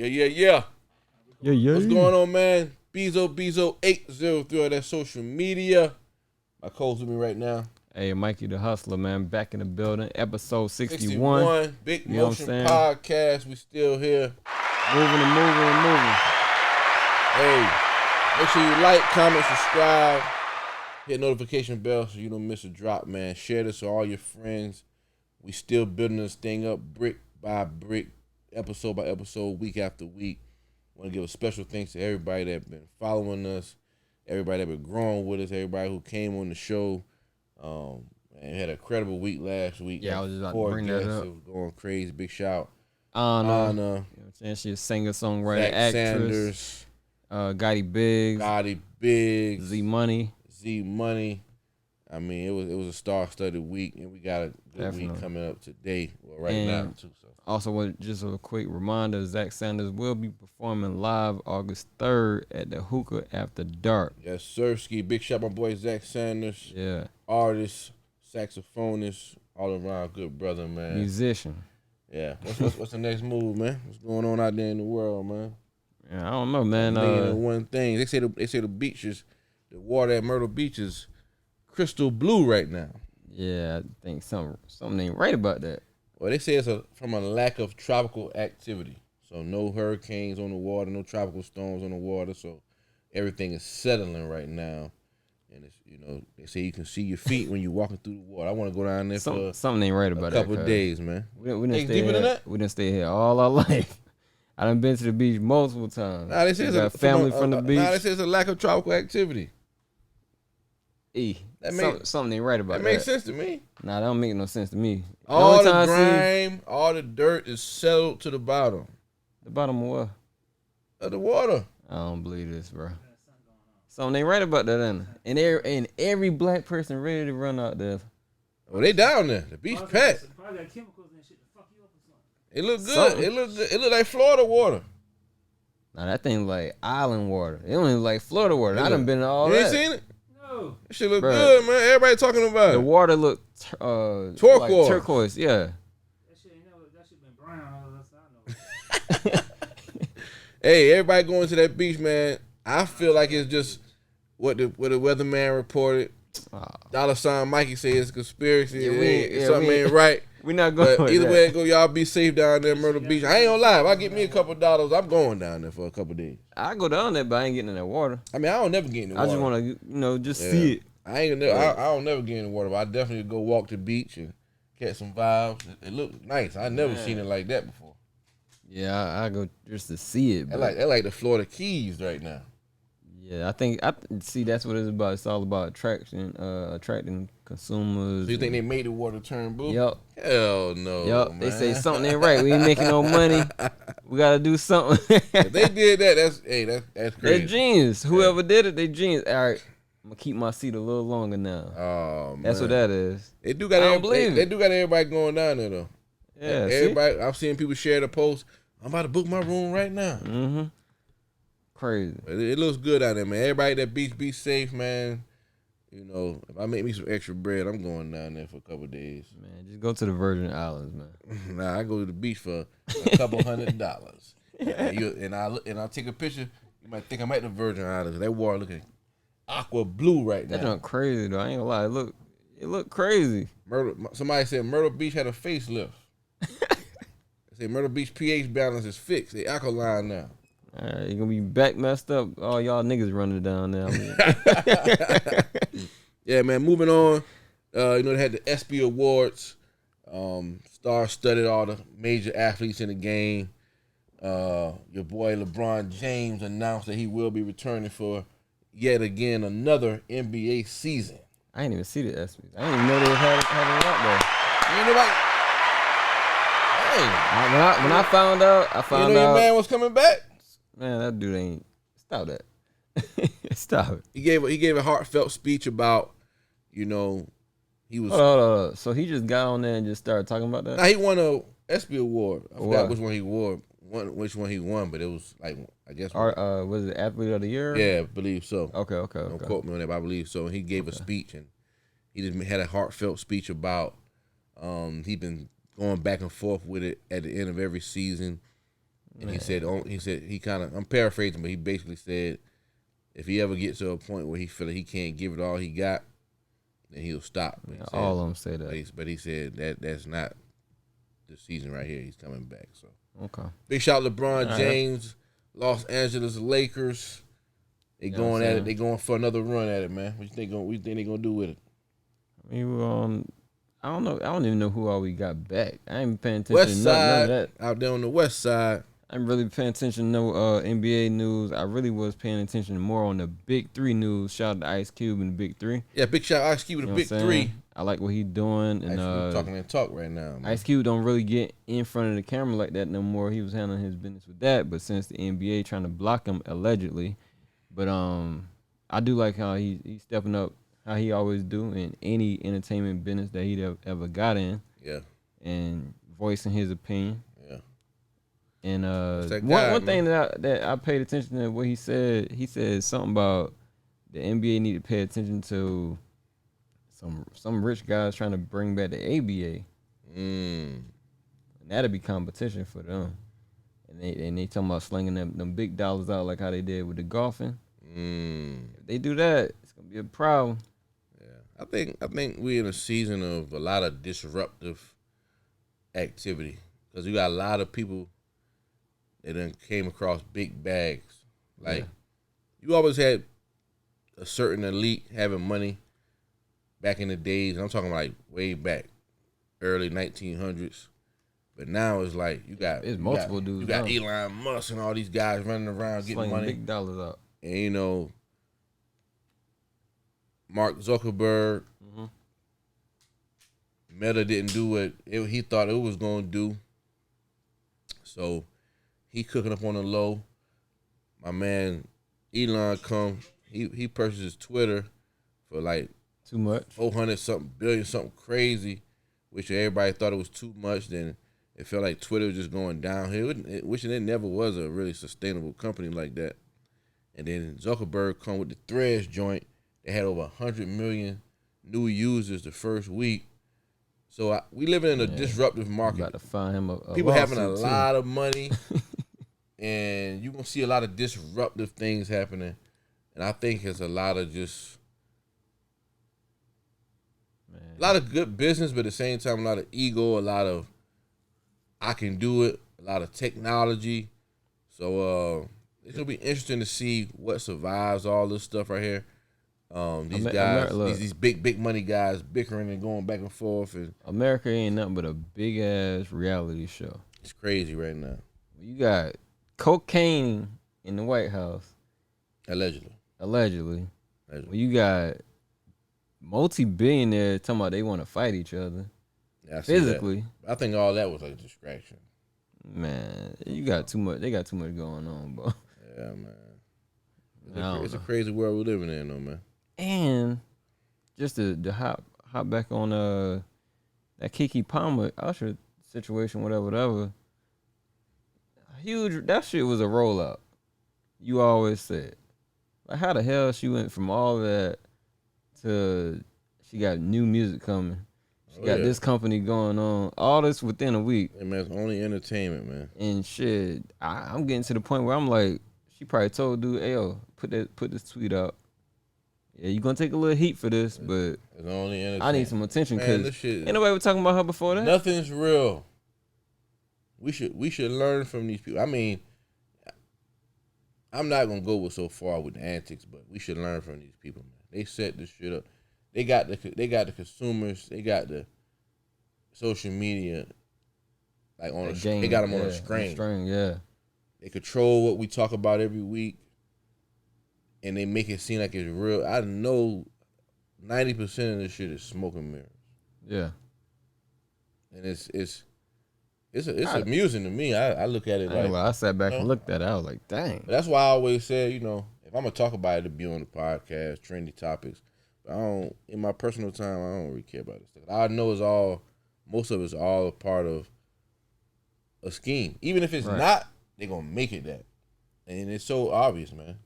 Yeah. What's going on, man? Bezo803 on that social media. My co-host with me right now. Hey, Mikey the Hustler, man, back in the building. Episode 61. Big Motion Podcast. We still here. Moving. Hey, make sure you like, comment, subscribe. Hit notification bell so you don't miss a drop, man. Share this with all your friends. We still building this thing up brick by brick, episode by episode, week after week. Want to give a special thanks to everybody that been following us, everybody that been growing with us, everybody who came on the show. And had a credible week last week. Yeah, I was just about to bring that up. It was going crazy. Big shout. Anna. You know what I'm saying? She's a singer, songwriter, Zach actress. Sanders. Gotti Biggs. Z Money. I mean, it was a star-studded week, and we got a good week coming up today. Well, right now, too. So. Also, just a quick reminder, Zach Sanders will be performing live August 3rd at the Hookah After Dark. Yes, sir. Big shout out my boy Zach Sanders. Yeah. Artist, saxophonist, all around good brother, man. Musician. Yeah. What's the next move, man? What's going on out there in the world, man? Yeah, I don't know, man. One thing. They say the beaches, the water at Myrtle Beach is crystal blue right now. Yeah, I think something ain't right about that. Well, they say it's from a lack of tropical activity. So no hurricanes on the water, no tropical storms on the water. So everything is settling right now. And it's, they say you can see your feet when you're walking through the water. I want to go down there for something ain't right about a couple of days, man. We didn't stay here all our life. I done been to the beach multiple times. Nah, they say it's got family from the beach. Nah, they say it's a lack of tropical activity. Something ain't right about that. That makes sense to me. Nah, that don't make no sense to me. All the grime, all the dirt is settled to the bottom. The bottom of what? Of the water. I don't believe this, bro. Something ain't right about that, then. And every black person ready to run out there. Well, they down there. The beach packed. Probably got chemicals and shit to fuck you up or something. It look good. It look like Florida water. Nah, that thing like island water. It don't even like Florida water. I done been to all that. You ain't seen it? No. That shit look good, man. Everybody talking about it. The water look turquoise. Like turquoise, yeah. That shit been brown all of us. I know. Hey, everybody going to that beach, man. I feel like it's just what the weatherman reported. $sign Mikey say it's a conspiracy. Something ain't right. We not going. But either way it go, y'all be safe down there in Myrtle Beach. I ain't gonna lie. If I get me a couple $, I'm going down there for a couple days. I go down there, but I ain't getting in that water. I mean, I don't never get in the water. I just want to, see it. I don't never get in the water, but I definitely go walk the beach and catch some vibes. It look nice. I never seen it like that before. Yeah, I go just to see it. They like the Florida Keys right now. Yeah, I see that's what it's about. It's all about attracting consumers. So you think they made the water turn blue? Yep. Hell no. Yep. Man. They say something ain't right. We ain't making no money. We gotta do something. If they did that, that's crazy. They're genius. Whoever did it, they genius. All right, I'm gonna keep my seat a little longer now. Oh man. That's what that is. They do got everybody going down there though. Yeah. Everybody. I've seen people share the post. I'm about to book my room right now. Mm-hmm. Crazy. It looks good out there, man. Everybody at that beach, be safe, man. If I make me some extra bread, I'm going down there for a couple of days. Man, just go to the Virgin Islands, man. Nah, I go to the beach for a couple $100. And I'll take a picture. You might think I'm at the Virgin Islands. That water looking aqua blue right now. That's not crazy though. I ain't gonna lie. It look crazy. Somebody said Myrtle Beach had a facelift. They say Myrtle Beach pH balance is fixed. They alkaline now. You're gonna be back messed up. All y'all niggas running down there. Yeah, man. Moving on. They had the ESPY Awards. Star-studded all the major athletes in the game. Your boy LeBron James announced that he will be returning for yet again another NBA season. I ain't even see the ESPYs. I didn't even know they was having it out there. You know nobody. Hey. When I found out, your man was coming back. Man, that dude ain't. Stop that. Stop it. He gave a heartfelt speech about, he was. Hold on. So he just got on there and just started talking about that? Nah, he won a ESPY award. I forgot which one he won, but it was like, I guess. Was it Athlete of the Year? Yeah, I believe so. Okay. Don't quote me on that, but I believe so. And he gave a speech, and he just had a heartfelt speech about he been going back and forth with it at the end of every season. And he said he kind of, I'm paraphrasing, but he basically said if he ever gets to a point where he feel like he can't give it all he got, then he'll stop. All of them say that. But he said that's not the season right here. He's coming back. So okay. Big shout out LeBron James, Los Angeles Lakers. They going at it. They going for another run at it, man. What you think? What you think they gonna do with it? I mean, I don't know. I don't even know who all we got back. I ain't paying attention West to side, none of that. out there on the west side. I'm really paying attention to no NBA news. I really was paying attention more on the Big Three news. Shout out to Ice Cube and the Big Three. Yeah, big shout out Ice Cube with the Big Three. I like what he doing. And talking and talk right now, man. Ice Cube don't really get in front of the camera like that no more. He was handling his business with that, but since the NBA trying to block him allegedly, but I do like how he's stepping up, how he always do in any entertainment business that he ever got in. Yeah. And voicing his opinion. Yeah. And one thing that I paid attention to what he said something about the NBA need to pay attention to some rich guys trying to bring back the ABA. And that'll be competition for them. And they talking about slinging them big dollars out like how they did with the golfing. If they do that, it's gonna be a problem. Yeah, I think we're in a season of a lot of disruptive activity because we got a lot of people that done came across big bags. Like you always had a certain elite having money back in the days. And I'm talking like way back, early 1900s. But now it's like it's multiple dudes. You got Elon Musk and all these guys running around getting money, big dollars up. And Mark Zuckerberg, Meta didn't do what he thought it was going to do. So he cooking up on the low. My man Elon he purchases Twitter for like too much, 400-something billion, something crazy, which everybody thought it was too much. Then it felt like Twitter was just going downhill, which it never was a really sustainable company like that. And then Zuckerberg come with the Threads joint. They had over 100 million new users the first week. So we living in a disruptive market. About to find him people having a lot of money, and you're going to see a lot of disruptive things happening. And I think it's a lot of a lot of good business, but at the same time, a lot of ego, a lot of I can do it, a lot of technology. So it's going to be interesting to see what survives all this stuff right here. These guys, these big money guys bickering and going back and forth. And America ain't nothing but a big ass reality show. It's crazy right now. You got cocaine in the White House. Allegedly. Well, you got multi-billionaires talking about they want to fight each other. Yeah, physically. I think all that was like a distraction. Man, you got too much. They got too much going on, bro. Yeah, man. It's a crazy world we're living in, though, man. And just to hop back on that Keke Palmer Usher situation, whatever. Huge. That shit was a rollout. You always said, like, how the hell she went from all that to she got new music coming. She got this company going on. All this within a week. Yeah, man, it's only entertainment, man. And shit, I'm getting to the point where I'm like, she probably told dude, "Hey, yo, put this tweet out. Yeah, you gonna take a little heat for this, but it's only entertainment. I need some attention because ain't nobody was talking about her before that. Nothing's real. We should learn from these people. I mean, I'm not gonna go so far with the antics, but we should learn from these people, man. They set this shit up. They got the consumers. They got the social media, like on they got them on a string. Yeah. They control what we talk about every week, and they make it seem like it's real. I know 90% of this shit is smoke and mirrors. Yeah. And it's amusing to me. I look at it like I sat back and looked at it. I was like, dang. That's why I always said, if I'm gonna talk about it, it'll be on the podcast, trendy topics. But in my personal time, I don't really care about this stuff. I know most of it's all a part of a scheme. Even if it's not, they're gonna make it that. And it's so obvious, man.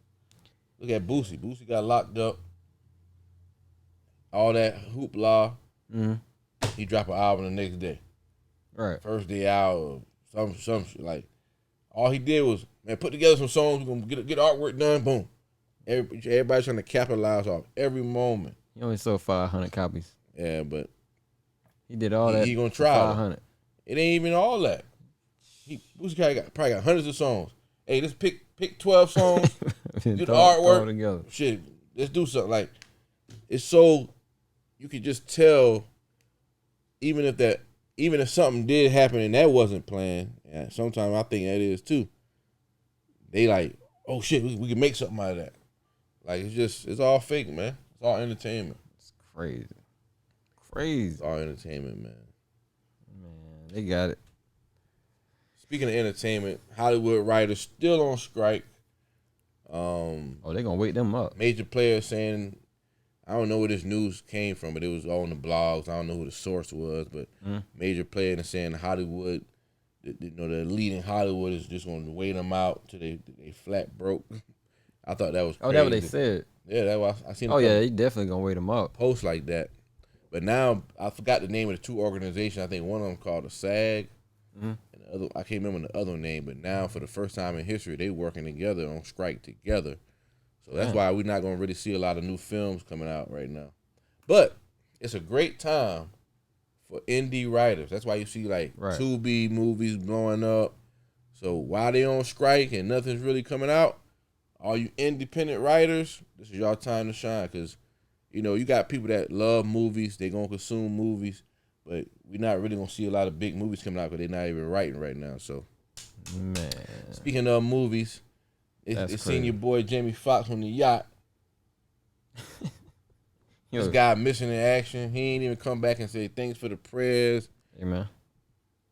Look at Boosie. Boosie got locked up. All that hoopla. Mm-hmm. He dropped an album the next day. Right. First day out, some shit like All he did was, man, put together some songs. We're gonna get artwork done. Boom. Everybody's trying to capitalize off every moment. He only sold 500 copies. Yeah, but he did all that. He gonna try 500. It ain't even all that. Boosie probably got hundreds of songs. Hey, let's pick 12 songs. Get the artwork. Together. Shit, let's do something. Like, it's so you could just tell. Even if something did happen and that wasn't planned, and sometimes I think that is too. They like, oh shit, we can make something out of that. Like, it's all fake, man. It's all entertainment. It's crazy. It's all entertainment, man. Man, they got it. Speaking of entertainment, Hollywood writers still on strike. They gonna wake them up. Major players saying, I don't know where this news came from, but it was on the blogs. I don't know who the source was, but major players are saying Hollywood, the leading Hollywood is just going to wait them out till they flat broke. I thought that was crazy. Oh, that's what they said. Yeah, that was. I seen. Oh yeah, they definitely gonna wait them up. Posts like that, but now I forgot the name of the two organizations. I think one of them called the SAG, and the other I can't remember the other name. But now for the first time in history, they working together on strike together. So that's why we're not going to really see a lot of new films coming out right now. But it's a great time for indie writers. That's why you see like Tubi movies blowing up. So while they on strike and nothing's really coming out, all you independent writers, this is your time to shine. Because, you got people that love movies. They're going to consume movies. But we're not really going to see a lot of big movies coming out because they're not even writing right now. So, man. Speaking of movies, it's seen your boy Jamie Foxx on the yacht. This guy missing in action. He ain't even come back and say thanks for the prayers. Hey, man.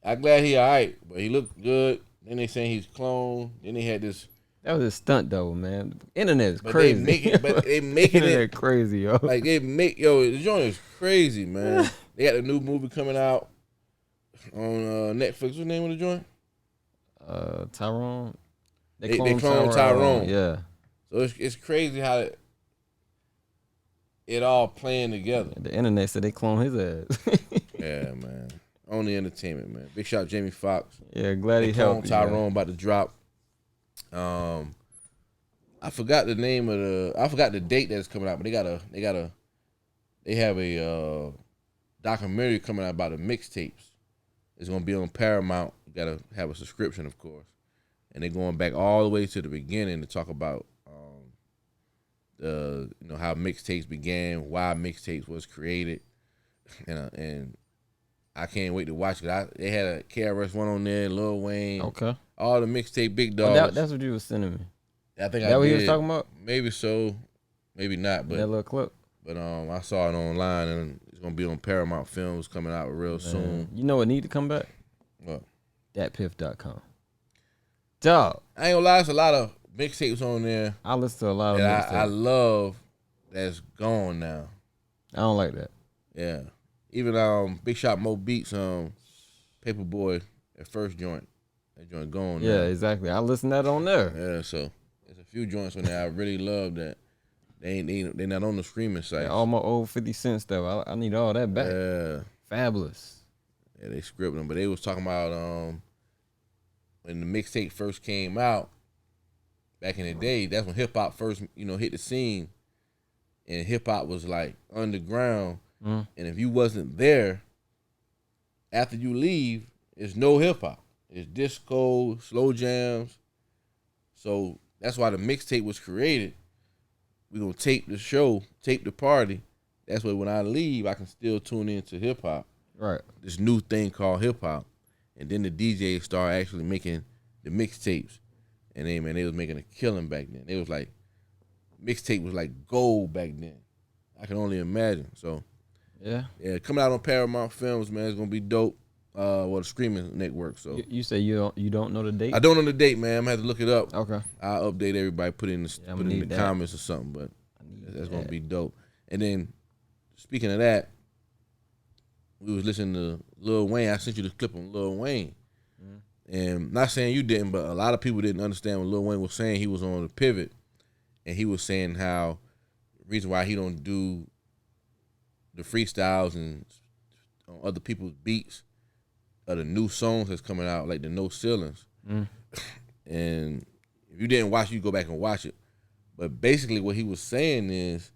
I'm glad he all right, but he looked good. Then they saying he's cloned. Then they had this. That was a stunt though, man. Internet is crazy. They making it crazy, yo. Like the joint is crazy, man. They got a new movie coming out on Netflix. What's the name of the joint? Tyrone. They cloned Tyrone. Yeah. So it's crazy how it all playing together. The internet said they cloned his ass. Yeah, man. Only entertainment, man. Big shout out Jamie Foxx. Yeah, glad he helped. Tyrone about to drop. I forgot the name of I forgot the date that's coming out, but they have a documentary coming out about the mixtapes. It's gonna be on Paramount. You gotta have a subscription, of course. And they're going back all the way to the beginning to talk about how mixtapes began, why mixtapes was created, and I can't wait to watch it. They had a KRS-One on there, Lil Wayne, all the mixtape big dogs. That's what you was sending me. I think that what he was talking about? Maybe so, maybe not. But that little clip. But I saw it online, and it's gonna be on Paramount Films coming out real soon. You know what need to come back? What? Datpiff.com. Dog. I ain't gonna lie, there's a lot of mixtapes on there. I listen to a lot of mixtapes. I love that's gone now. I don't like that. Yeah. Even Big Shot Mo Beats, Paperboy, that first joint. That joint gone now. Yeah, exactly. I listen to that on there. Yeah, so there's a few joints on there I really love that. They're not on the streaming site. Yeah, all my old 50 cents though. I need all that back. Yeah. Fabulous. Yeah, they scripted them, but they was talking about when the mixtape first came out back in the day. That's when hip hop first, hit the scene, and hip hop was like underground. And if you wasn't there, after you leave, it's no hip hop. It's disco, slow jams. So that's why the mixtape was created. We gonna tape the show, tape the party. That's why when I leave, I can still tune into hip hop. Right. This new thing called hip hop, and then the DJs start actually making the mixtapes, and they was making a killing back then. It was like mixtape was like gold back then. I can only imagine. So yeah, coming out on Paramount Films, man, it's gonna be dope. The streaming network. So you say you don't know the date? I don't know the date, man. I'm gonna have to look it up. Okay. I'll update everybody. Put it in the comments or something. But that's gonna be dope. And then speaking of that, we was listening to Lil Wayne. I sent you the clip on Lil Wayne, and not saying you didn't, but a lot of people didn't understand what Lil Wayne was saying. He was on the pivot, and he was saying how the reason why he don't do the freestyles and on other people's beats of the new songs that's coming out, like the No Ceilings, And if you didn't watch it, you go back and watch it. But basically, what he was saying is,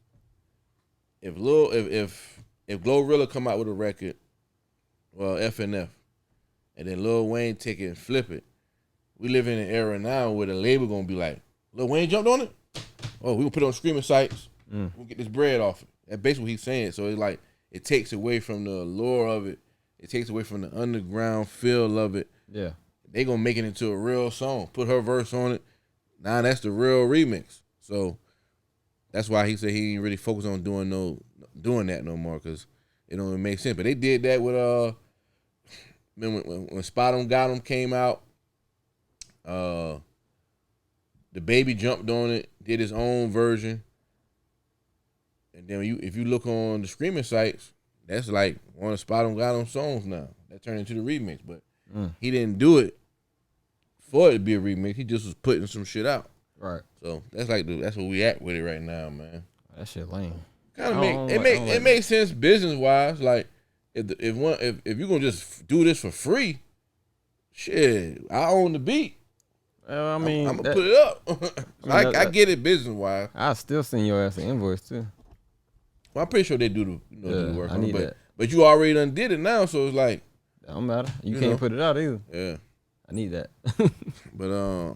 if Glorilla come out with a record, well, FNF, and then Lil Wayne take it and flip it, we live in an era now where the label gonna be like, Lil Wayne jumped on it? Oh, we gonna put it on streaming sites. We'll get this bread off it. That's basically what he's saying. So it's like, it takes away from the allure of it. It takes away from the underground feel of it. Yeah. They gonna make it into a real song. Put her verse on it. Now that's the real remix. So that's why he said he ain't really focused on doing that no more, because it don't even make sense. But they did that with when Spot 'em Got 'em came out. The Baby jumped on it, did his own version, and then if you look on the streaming sites, that's like one of Spot 'em Got 'em songs now. That turned into the remix, but he didn't do it for it to be a remix. He just was putting some shit out. Right. So that's where we at with it right now, man. That shit lame. It makes sense business wise. Like if you're gonna just do this for free, shit, I own the beat. I mean, I'm gonna put it up. I get it business wise. I still send your ass an invoice too. Well, I'm pretty sure they do the work. I need that. But you already done did it now, so it's like, it don't matter. You can't put it out either. Yeah. I need that. But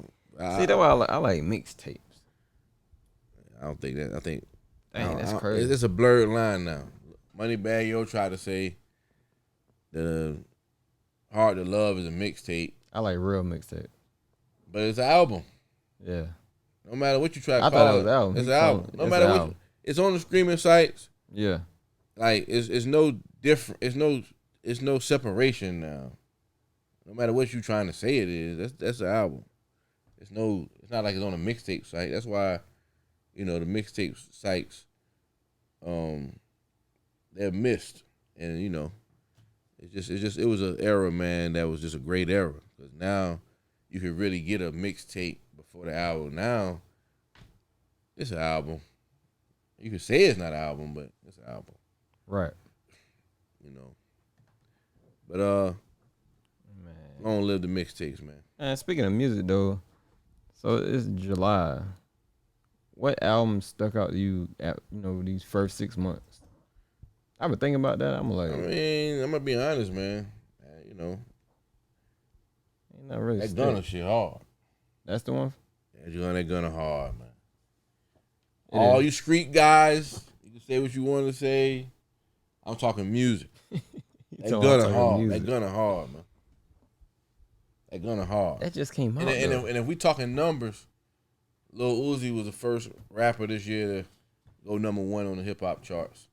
see, that's why I like mixtapes. I don't think that. I think dang, that's crazy. It's a blurred line now. Moneybagg Yo tried to say the Hard to Love is a mixtape. I like real mixtape. But it's an album. Yeah. No matter what you try to I call thought it was an album. It's an album. No matter what, it's on the streaming sites. Yeah. Like it's no different. It's no separation now. No matter what you trying to say it is, that's an album. It's not like it's on a mixtape site. That's why, the mixtape sites, they're missed, and it was an era, man, that was just a great era, because now you can really get a mixtape before the album. Now it's an album. You can say it's not an album, but it's an album. Right. But man, long live the mixtapes, man. And speaking of music though, so it's July. What album stuck out to you at these first 6 months? I've been thinking about that. I'm like, I'm gonna be honest, man. Ain't not really that Gunna shit hard. That's the one? Yeah, that Gunna hard, man. All you street guys, you can say what you want to say. I'm talking music. That Gunna hard. That Gunna hard, man. That Gunna hard. That just came out. And if we talking numbers, Lil Uzi was the first rapper this year to go #1 on the hip hop charts,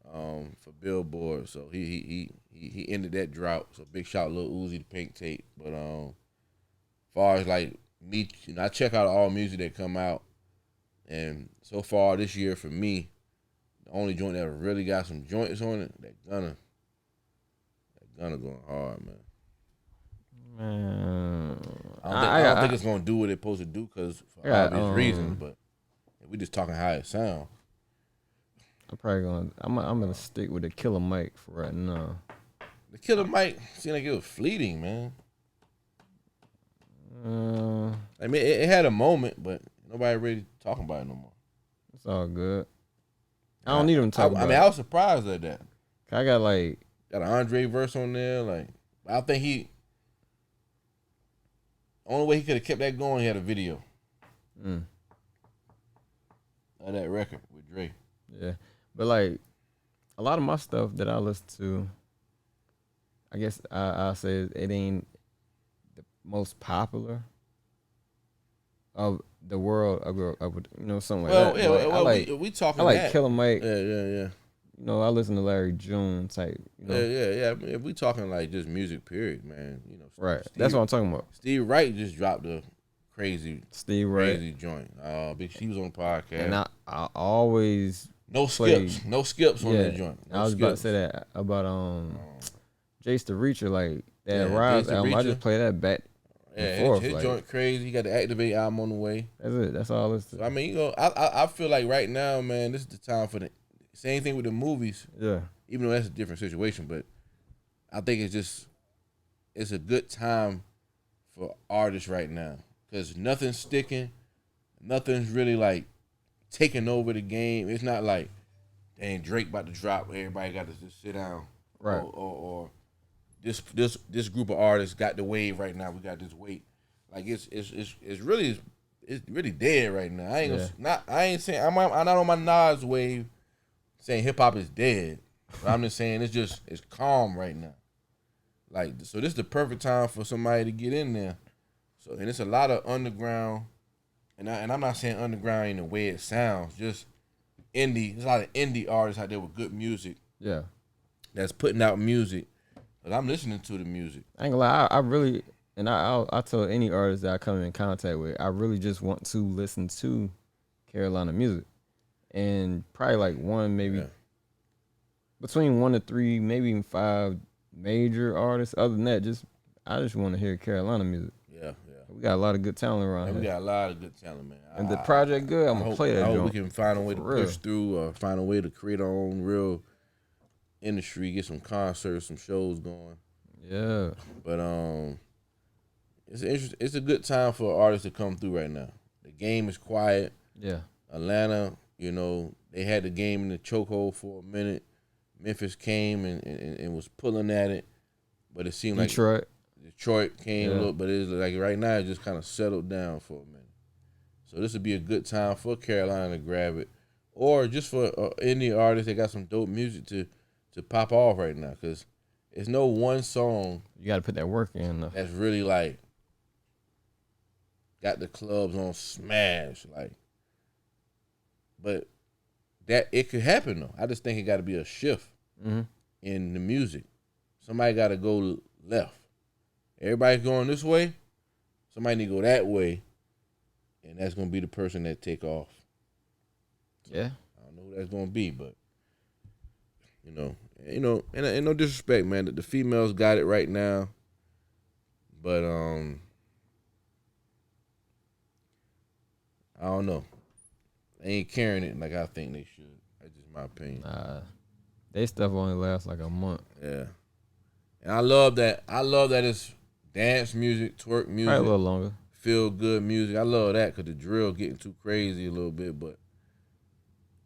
for Billboard. So he ended that drought. So big shout Lil Uzi, the Pink Tape. But far as like me, I check out all music that come out, and so far this year for me, the only joint that really got some joints on it, that Gunna going hard, man. I don't think it's gonna do what it's supposed to do, because for obvious reasons. But we just talking how it sound. I'm gonna stick with the Killer Mike for right now. The Killer Mike seemed like it was fleeting, man. I mean, it had a moment, but nobody really talking about it no more. It's all good. I don't need them to talk about it. I mean, I was surprised at that. I got an Andre verse on there. Like, I think the only way he could have kept that going, he had a video of that record with Dre. Yeah, but like a lot of my stuff that I listen to, I guess I say it ain't the most popular of the world. Something like that. Well, we talking. I like that. Killer Mike. Yeah. I listen to Larry June type. Yeah. I mean, if we talking like just music, period, man. Right. That's what I'm talking about. Steve Wright just dropped a crazy joint. He was on the podcast, and I always no skips on that joint. I was about to say that about Jace the Reacher, like that Rise album. I just play that back. Yeah, his joint crazy. He got the Activate album on the way. That's it. That's all I listen to. So, I mean, I feel like right now, man, this is the time for the same thing with the movies. Yeah. Even though that's a different situation, but I think it's a good time for artists right now because nothing's sticking, nothing's really like taking over the game. It's not like, dang, Drake about to drop. Everybody got to just sit down, Right. Or this group of artists got the wave right now. We got this weight. Like it's really dead right now. I ain't saying I'm not on my Nas wave saying hip hop is dead. But I'm just saying it's calm right now. Like, so this is the perfect time for somebody to get in there. So, and it's a lot of underground, and I'm not saying underground in the way it sounds, just indie. There's a lot of indie artists out there with good music. Yeah. That's putting out music. But I'm listening to the music. I ain't gonna lie, I really, and I told any artist that I come in contact with, I really just want to listen to Carolina music. And probably like between 1 to 3, maybe even 5 major artists. Other than that, I just want to hear Carolina music. Yeah. We got a lot of good talent around here. We got a lot of good talent, man. And the project good, I'm gonna play that. I hope joint. we can find a way to For real. push through, or find a way to create our own real industry, get some concerts, some shows going. Yeah. But it's a good time for artists to come through right now. The game is quiet. Yeah. Atlanta, they had the game in the chokehold for a minute. Memphis came and was pulling at it, but it seemed like Detroit came a little, but it's like right now it just kind of settled down for a minute. So this would be a good time for Carolina to grab it, or just for indie artists that got some dope music to pop off right now, because there's no one song You got to put that work in. that's really like got the clubs on smash, like. But that it could happen though. I just think it got to be a shift in the music. Somebody got to go left. Everybody's going this way. Somebody need to go that way, and that's gonna be the person that take off. Yeah. I don't know who that's gonna be, but and no disrespect, man. The females got it right now, but I don't know. They ain't carrying it like I think they should. That's just my opinion. They stuff only lasts like a month. Yeah, and I love that. It's dance music, twerk music, Probably a little longer. Feel good music. I love that because the drill getting too crazy a little bit, but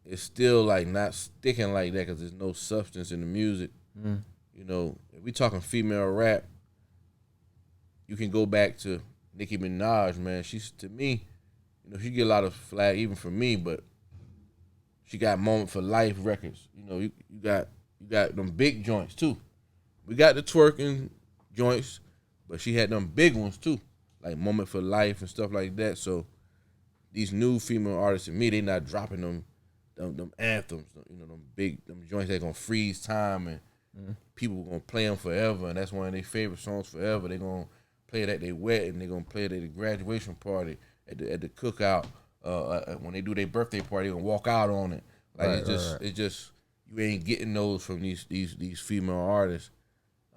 it's still like not sticking like that because there's no substance in the music. If we talking female rap, you can go back to Nicki Minaj, man. She's, to me, she get a lot of flag even from me, but she got Moment for Life records. You got them big joints too. We got the twerking joints, but she had them big ones too, like Moment for Life and stuff like that. So these new female artists, to me, they not dropping them anthems, them joints that gonna freeze time and people gonna play them forever, and that's one of their favorite songs forever. They gonna play it at their wedding, they gonna play it at the graduation party, at the cookout, when they do their birthday party, they gonna walk out on it. Like it's just you ain't getting those from these female artists.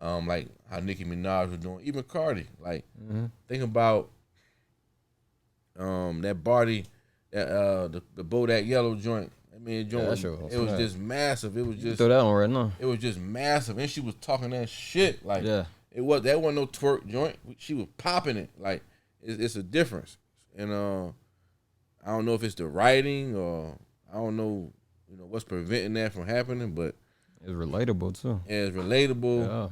Like how Nicki Minaj was doing, even Cardi. Like think about that Barty, the Bodak Yellow joint. I mean, it was just massive. It was just throw that on right now. It was just massive, and she was talking that shit. Like that wasn't no twerk joint. She was popping it. Like it's a difference, and I don't know if it's the writing or I don't know, what's preventing that from happening, but it's relatable too. Yeah, it's relatable. Yeah.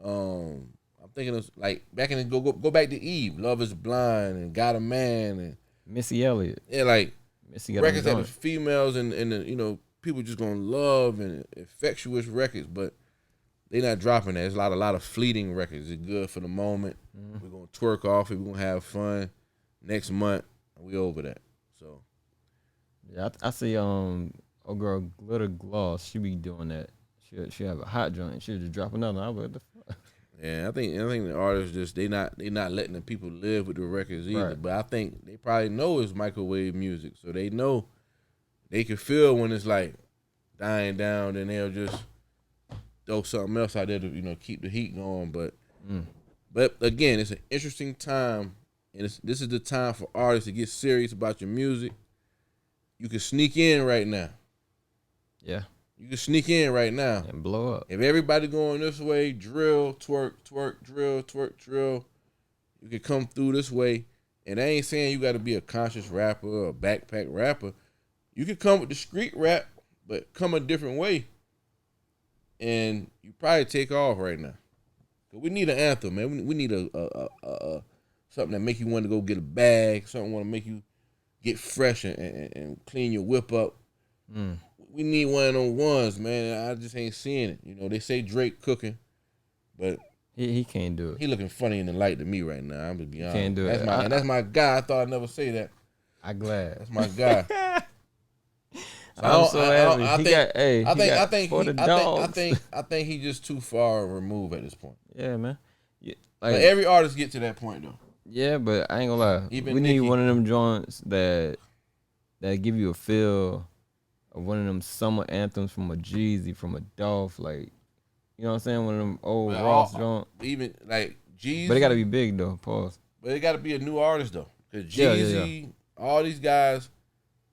I'm thinking of like back in the go back to Eve, Love Is Blind, and Got a Man, and Missy Elliott. Yeah, like Missy records that the females and the people just gonna love, and infectious records, but they not dropping that. It's a lot of fleeting records. It's good for the moment. We're gonna twerk off. We're gonna have fun. Next month, we over that. So yeah, I see. Oh girl, Glitter Gloss. She be doing that. She have a hot joint. She just drop another. I was like, what the fuck? Yeah, I think the artists just they not letting the people live with the records either. Right. But I think they probably know it's microwave music, so they know they can feel when it's like dying down, and they'll just throw something else out there to keep the heat going. But again, it's an interesting time, and this is the time for artists to get serious about your music. You can sneak in right now. Yeah. You can sneak in right now and blow up. If everybody going this way, drill, twerk, drill, twerk, drill. You can come through this way, and I ain't saying you got to be a conscious rapper or a backpack rapper. You can come with the street rap, but come a different way, and you probably take off right now. We need an anthem, man. We need a something that make you want to go get a bag, something want to make you get fresh and clean your whip up. We need one of them ones, man. I just ain't seeing it. You know, they say Drake cooking, but he can't do it. He looking funny in the light to me right now. I'm gonna be honest. Can't do it. That's my guy. I thought I'd never say that. I'm glad. That's my guy. So I'm so happy. I think he's just too far removed at this point. Yeah, man. Yeah, like every artist get to that point though. Yeah, but I ain't gonna lie. Even we Nicki. need one of them joints that give you a feel of one of them summer anthems from a Jeezy, from a Dolph, like, you know what I'm saying? One of them old Ross joints. Even like Jeezy. But it gotta be big though. Pause. But it gotta be a new artist though. Cause Jeezy, all these guys,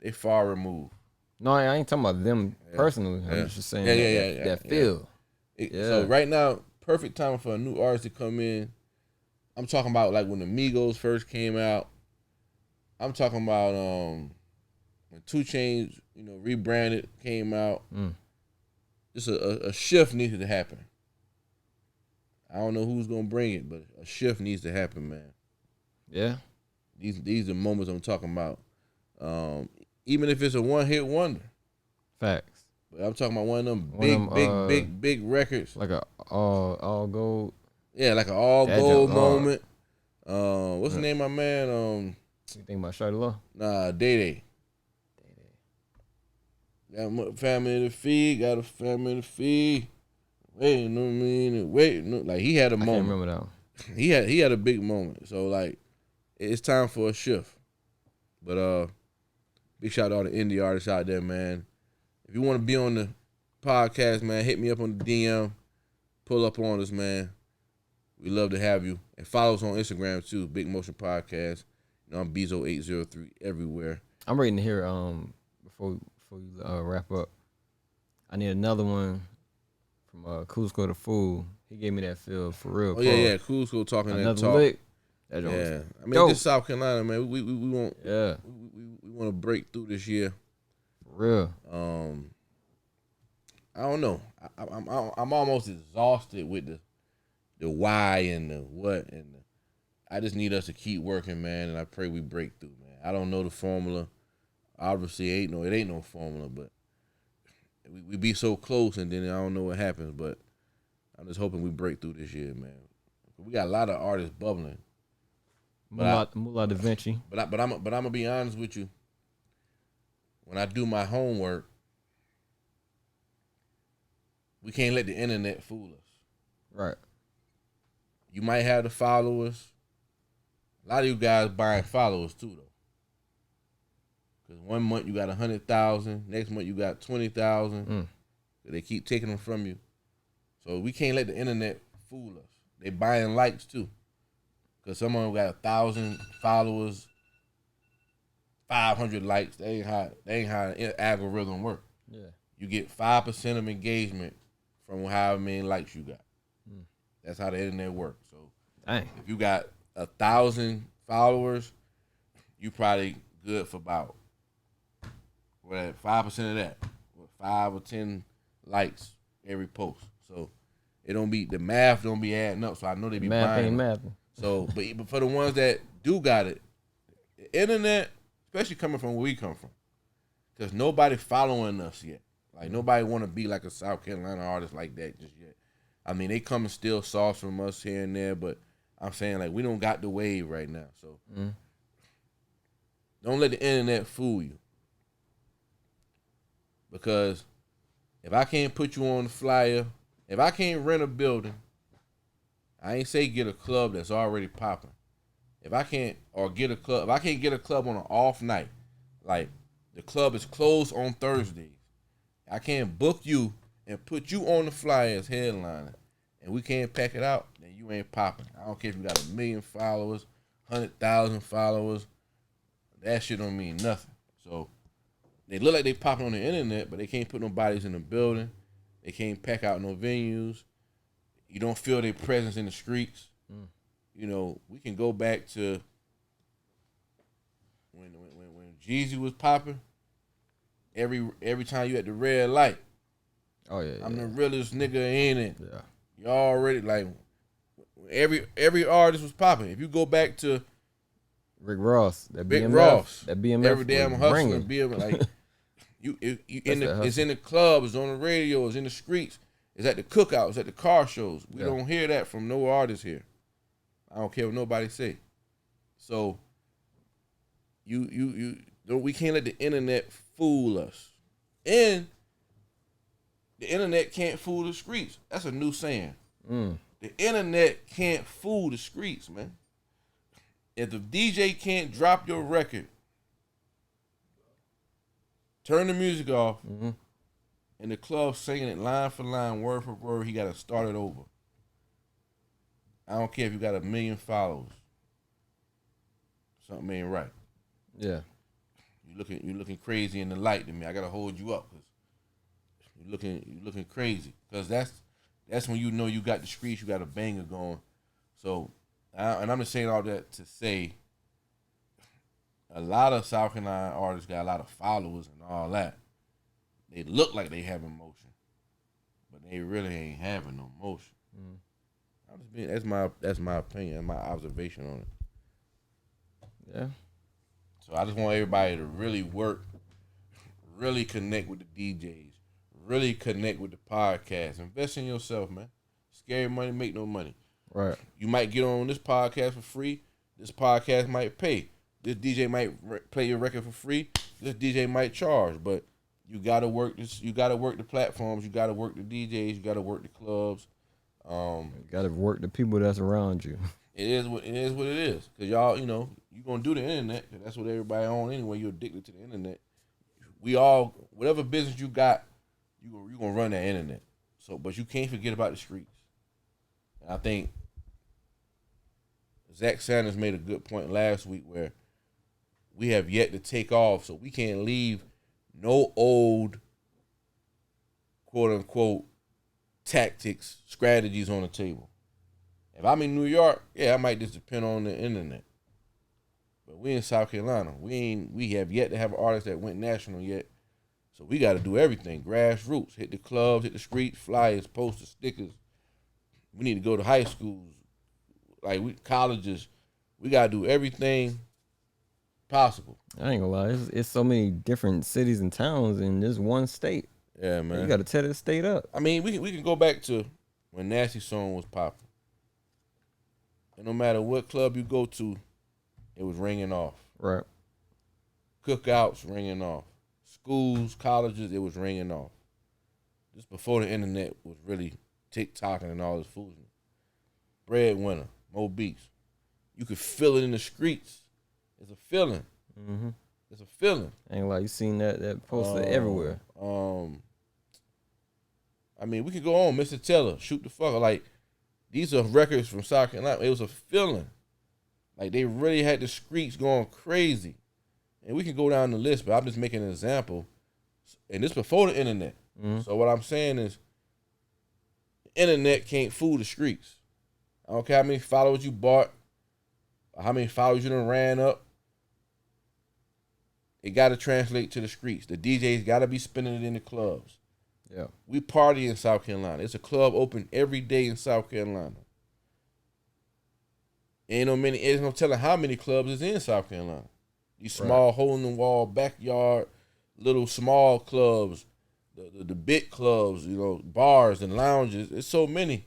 they far removed. No, I ain't talking about them personally. I'm just saying that feel. So right now, perfect time for a new artist to come in. I'm talking about like when the Migos first came out. I'm talking about when 2 Chainz, rebranded, came out. Just a shift needed to happen. I don't know who's gonna bring it, but a shift needs to happen, man. Yeah. These are moments I'm talking about. Even if it's a one-hit wonder. Facts. But I'm talking about one of them big records. Like a all gold. Yeah, like an all gold moment. What's the name of my man? You think about Shawty Law? Nah, Day. Got a family to feed. Wait, no mean. Wait, no. Like he had a moment. I can't remember that one. He had a big moment. So like, it's time for a shift. But big shout out to all the indie artists out there, man. If you want to be on the podcast, man, hit me up on the DM. Pull up on us, man. We love to have you. And follow us on Instagram too, Big Motion Podcast. I'm Bezo803 everywhere. I'm ready to hear before you wrap up. I need another one from Cusco the Fool. He gave me that feel for real. Oh yeah, Cusco talking another that talk. Lick. That yeah, I mean this South Carolina, man. We want we want to break through this year. For real. I don't know. I'm almost exhausted with the why and the what and I just need us to keep working, man, and I pray we break through, man. I don't know the formula. Obviously, it ain't no formula, but we be so close, and then I don't know what happens. But I'm just hoping we break through this year, man. We got a lot of artists bubbling. Moolah Da Vinci. But I'm gonna be honest with you. When I do my homework, we can't let the internet fool us. Right. You might have the followers. A lot of you guys buying followers too, though. Because 1 month you got 100,000, next month you got 20,000. They keep taking them from you. So we can't let the internet fool us. They buying likes too. Because some of them got 1,000 followers, 500 likes. That ain't how the algorithm work. Yeah. You get 5% of engagement from however many likes you got. That's how the internet works. So if you got 1,000 followers, you probably good for about 5% of that, 5 or 10 likes every post. So the math don't be adding up. So I know they be buying. Math. So, but for the ones that do got it, the internet, especially coming from where we come from, because nobody following us yet. Like nobody want to be like a South Carolina artist like that just yet. I mean, they come and steal sauce from us here and there, but I'm saying like we don't got the wave right now. So don't let the internet fool you. Because if I can't put you on the flyer, if I can't rent a building, I ain't say get a club that's already popping. If I can't get a club on an off night, like the club is closed on Thursdays, I can't book you and put you on the flyer as headliner, and we can't pack it out, then you ain't popping. I don't care if you got 1 million followers, 100,000 followers. That shit don't mean nothing. So they look like they popping on the internet, but they can't put no bodies in the building. They can't pack out no venues. You don't feel their presence in the streets. we can go back to when Jeezy was popping. Every time you at the red light, Oh yeah. I'm the realest nigga in it. Yeah. You already like every artist was popping. If you go back to Rick Ross, that Rick BMF, Ross, that BMF, every damn was hustler, ringing. BMF, like That's it's in the club, it's on the radio, it's in the streets, it's at the cookouts, at the car shows. We don't hear that from no artist here. I don't care what nobody say. So we can't let the internet fool us. And the internet can't fool the streets. That's a new saying. The internet can't fool the streets, man. If the DJ can't drop your record, turn the music off, and the club singing it line for line, word for word, he got to start it over. I don't care if you got 1 million followers. Something ain't right. Yeah. You looking crazy in the light to me. I gotta hold you up because you looking crazy. Because that's when you know you got the streets, you got a banger going. So, and I'm just saying all that to say, a lot of South Carolina artists got a lot of followers and all that. They look like they having motion, but they really ain't having no motion. That's my opinion, my observation on it. Yeah. So I just want everybody to really work, really connect with the DJs, really connect with the podcast. Invest in yourself, man. Scary money, make no money. Right. You might get on this podcast for free. This podcast might pay. This DJ might play your record for free. This DJ might charge, but you gotta work this. You gotta work the platforms. You gotta work the DJs. You gotta work the clubs. You gotta work the people that's around you. It is what it is. Cause y'all, you gonna do the internet. Cause that's what everybody on anyway. You're addicted to the internet. We all, whatever business you got, you gonna run that internet. So, but you can't forget about the streets. And I think Zach Sanders made a good point last week where we have yet to take off. So we can't leave no old, quote unquote, tactics, strategies on the table. If I'm in New York, I might just depend on the internet. But we in South Carolina. We have yet to have an artist that went national yet. So we got to do everything. Grassroots. Hit the clubs, hit the streets, flyers, posters, stickers. We need to go to high schools, colleges. We got to do everything possible. I ain't gonna lie. It's so many different cities and towns in this one state. Yeah, man. You got to tear this state up. I mean, we can go back to when Nasty Song was popping. And no matter what club you go to, it was ringing off. Right. Cookouts ringing off. Schools, colleges, it was ringing off. Just before the internet was really TikToking and all this foolishness. Breadwinner, Mo Beats. You could feel it in the streets. It's a feeling. Mm-hmm. It's a feeling. Ain't like you seen that poster everywhere. I mean, we could go on. Mr. Teller, Shoot the Fucker. Like, these are records from South Carolina. It was a feeling. Like, they really had the streets going crazy. And we can go down the list, but I'm just making an example. And this before the internet. Mm-hmm. So what I'm saying is, the internet can't fool the streets. I don't care how many followers you bought, or how many followers you done ran up. It got to translate to the streets. The DJs got to be spinning it in the clubs. Yeah. We party in South Carolina. It's a club open every day in South Carolina. There's no telling how many clubs is in South Carolina. These small hole-in-the-wall, backyard, little small clubs, the big clubs, bars and lounges. It's so many.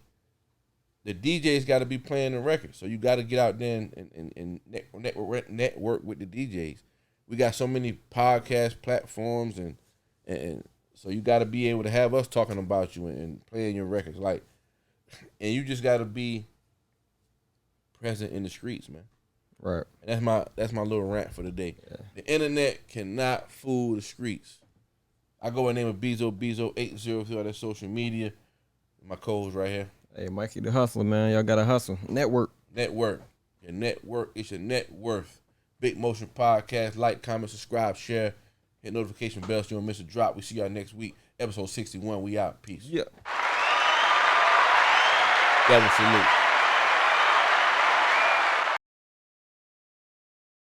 The DJs got to be playing the record. So you got to get out there and network with the DJs. We got so many podcast platforms and so you got to be able to have us talking about you and playing your records. And you just got to be present in the streets, man. Right. And that's my little rant for the day. Yeah. The internet cannot fool the streets. I go by the name of Bezo803 on that social media. My code's right here. Hey, Mikey the Hustler, man. Y'all got to hustle. Network. Your network is your net worth. Big Motion Podcast. Like, comment, subscribe, share. Hit notification bell so you don't miss a drop. We see y'all next week. Episode 61. We out. Peace. Yeah. Devil salute.